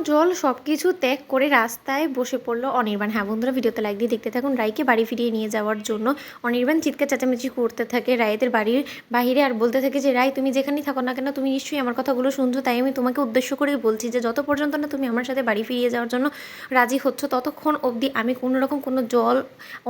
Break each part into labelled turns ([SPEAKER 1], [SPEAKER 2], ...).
[SPEAKER 1] জল সব কিছু ত্যাগ করে রাস্তায় বসে পড়লো অনির্বাণ। হ্যাঁ বন্ধুরা, ভিডিওতে লাইক দিয়ে দেখতে থাকুন। রায়কে বাড়ি ফিরিয়ে নিয়ে যাওয়ার জন্য অনির্বাণ চিৎকার চেঁচামেচি করতে থাকে রায়েদের বাড়ির বাইরে, আর বলতে থাকে যে রায়, তুমি যেখানেই থাকো না কেন, তুমি নিশ্চয়ই আমার কথাগুলো শুনছো, তাই আমি তোমাকে উদ্দেশ্য করেই বলছি যে যত পর্যন্ত না তুমি আমার সাথে বাড়ি ফিরিয়ে যাওয়ার জন্য রাজি হচ্ছ, ততক্ষণ অবধি আমি কোনো রকম কোনো জল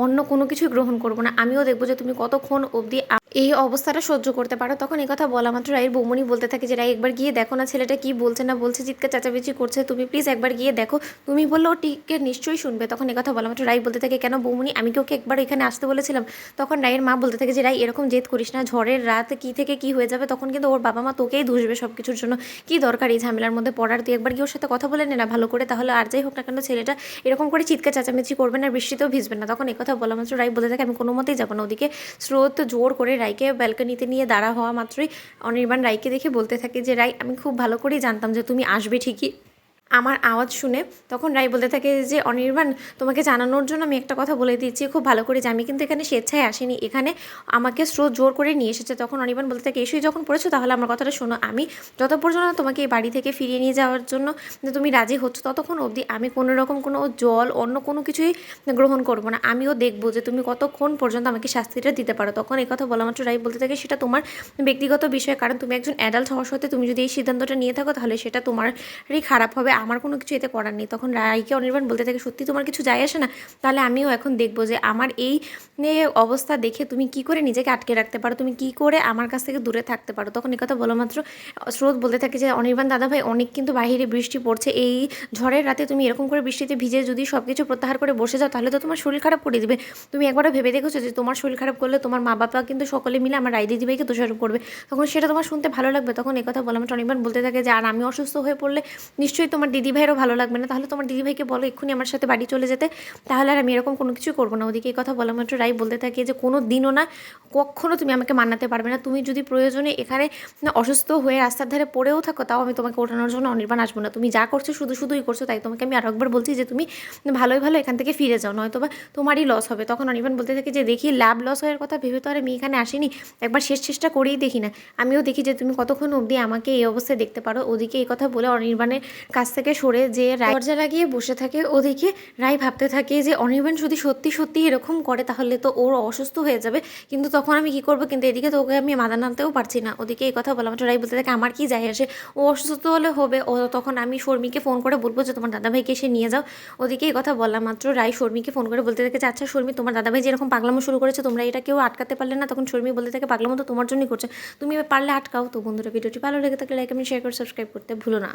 [SPEAKER 1] অন্য কোনো কিছুই গ্রহণ করবো না। আমিও দেখবো যে তুমি কতক্ষণ অবধি এই অবস্থাটা সহ্য করতে পারো। তখন এই কথা বলা মাত্র রায়ের বৌমনি বলতে থাকে যে রায়, একবার গিয়ে দেখো না ছেলেটা কি বলছে না বলছে, চিৎকার চেঁচামেচি করছে, তুমি প্লিজ একবার গিয়ে দেখো। তুমি বললো ও টিকে নিশ্চয়ই শুনবে। তখন এই কথা বলা মাত্র রায় বলতে থাকে, কেন বৌমনি, আমি কি ওকে একবার এখানে আসতে বলেছিলাম? তখন রায়ের মা বলতে থাকে যে রায়, এরকম জেদ করিস না, ঝড়ের রাত কি থেকে কি হয়ে যাবে, তখন কিন্তু ওর বাবা মা তোকেই ধুসবে সব কিছুর জন্য। কি দরকার এই ঝামেলার মধ্যে পড়ার? তুই একবার গিয়ে ওর সাথে কথা বলে নে না ভালো করে, তাহলে আর যাই হোক না কেন ছেলেটা এরকম করে চিৎকার চেঁচামেচি করবে না, বৃষ্টিতেও ভিজবে না। তখন এই কথা বলা মাত্র রায় বলতে থাকে, আমি কোনো মতেই যাবো না। ওদিকে স্রোত জোর করে রায়কে ব্যালকনিতে নিয়ে দাঁড়া হওয়া মাত্রই অনির্বাণ রায়কে দেখে বলতে থাকে যে রায়, আমি খুব ভালো করেই জানতাম যে তুমি আসবে ঠিকই আমার আওয়াজ শুনে। তখন রায় বলতে থাকে যে অনির্বাণ, তোমাকে জানানোর জন্য আমি একটা কথা বলে দিচ্ছি খুব ভালো করে, যে আমি কিন্তু এখানে স্বেচ্ছায় আসিনি, এখানে আমাকে স্রোত জোর করে নিয়ে এসেছে। তখন অনির্বাণ বলতে থাকে, এসেই যখন পড়েছো তাহলে আমার কথাটা শোনো, আমি যত পর্যন্ত তোমাকে এই বাড়ি থেকে ফিরিয়ে নিয়ে যাওয়ার জন্য যে তুমি রাজি হচ্ছ, ততক্ষণ অবধি আমি কোনো রকম কোনো জল অন্য কোনো কিছুই গ্রহণ করবো না। আমিও দেখবো যে তুমি কতক্ষণ পর্যন্ত আমাকে শাস্তিটা দিতে পারো। তখন এই কথা বলা মাত্র রায় বলতে থাকে, সেটা তোমার ব্যক্তিগত বিষয়, কারণ তুমি একজন অ্যাডাল্ট হওয়ার সত্ত্বে তুমি যদি এই সিদ্ধান্তটা নিয়ে থাকো তাহলে সেটা তোমারই খারাপ হবে, আমার কোনো কিছু এতে করার নেই। তখন রায়কে অনির্বাণ বলতে থাকে, সত্যি তোমার কিছু যায় আসে না? তাহলে আমিও এখন দেখবো যে আমার এই অবস্থা দেখে তুমি কি করে নিজেকে আটকে রাখতে পারো, তুমি কি করে আমার কাছ থেকে দূরে থাকতে পারো। তখন এই কথা বলা মাত্র স্রোত বলতে থাকে যে অনির্বাণ দাদাভাই, অনেক কিন্তু বাইরে বৃষ্টি পড়ছে, এই ঝড়ের রাতে তুমি এরকম করে বৃষ্টিতে ভিজে যদি সব কিছু প্রত্যাহার করে বসে যাও তাহলে তো তোমার শরীর খারাপ করে দিবে। তুমি একবারও ভেবে দেখেছো যে তোমার শরীর খারাপ করলে তোমার মা বাবা কিন্তু সকলে মিলে আমার রায় দিদিভাইকে দোষারোপ করবে, তখন সেটা তোমার শুনতে ভালো লাগবে? তখন এই কথা বলা মাত্র অনির্বাণ বলতে থাকে যে আর আমি অসুস্থ হয়ে পড়লে নিশ্চয়ই তোমার দিদিভাইয়েরও ভালো লাগবে না, তাহলে তোমার দিদিভাইকে বলো এক্ষুনি আমার সাথে বাড়ি চলে যেতে, তাহলে আর আমি এরকম কোনো কিছু করবো না। ওদিকে এই কথা বলা মাত্র রায় বলতে থাকে যে কোনো দিনও না, কখনও তুমি আমাকে মানাতে পারবে না, তুমি যদি প্রয়োজনে এখানে অসুস্থ হয়ে রাস্তার ধারে পড়েও থাকো, তাও আমি তোমাকে ওঠানোর জন্য অনির্বাণ আসবো না। তুমি যা করছো শুধু শুধুই করছো, তাই তোমাকে আমি আরও একবার বলছি যে তুমি ভালোই ভালো এখান থেকে ফিরে যাও, নয়তো বা তোমারই লস হবে। তখন অনির্বাণ বলতে থাকে যে দেখি, লাভ লস হওয়ার কথা ভেবে তো আর আমি এখানে আসিনি, একবার শেষ চেষ্টা করেই দেখি না, আমিও দেখি যে তুমি কতক্ষণ অবধি আমাকে এই অবস্থায় দেখতে পারো। ওদিকে এই কথা বলে অনির্বাণের কাছ থেকে সরে যে রায় দরজা লাগিয়ে বসে থাকে। ওদিকে রায় ভাবতে থাকে যে অনির্বাণ যদি সত্যি সত্যি এরকম করে তাহলে তো ওর অসুস্থ হয়ে যাবে, কিন্তু তখন আমি কি করবো? কিন্তু এদিকে তো ওকে আমি মাথা নাড়তেও পারছি না। ওদিকে এই কথা বলা মাত্র রায় বলতে থাকে, আমার কি যায় আসে, ও অসুস্থ হলে হবে, ও তখন আমি শর্মিকে ফোন করে বলবো যে তোমার দাদাভাইকে এসে নিয়ে যাও। ওদিকে এই কথা বলা মাত্র রায় শর্মিকে ফোন করে বলতে থাকে যে আচ্ছা শর্মি, তোমার দাদাভাই যেরকম পাগলামো শুরু করেছে তোমরা এটা কেউ আটকাতে পারলে না? তখন শর্মি বলতে থাকে, পাগলামো তো তোমার জন্যই করছে, তুমি পারলে আটকাও। তো বন্ধুরা, ভিডিওটি ভালো লেগে থাকলে লাইক, কমেন্ট, শেয়ার করে সাবস্ক্রাইব করতে ভুলো না।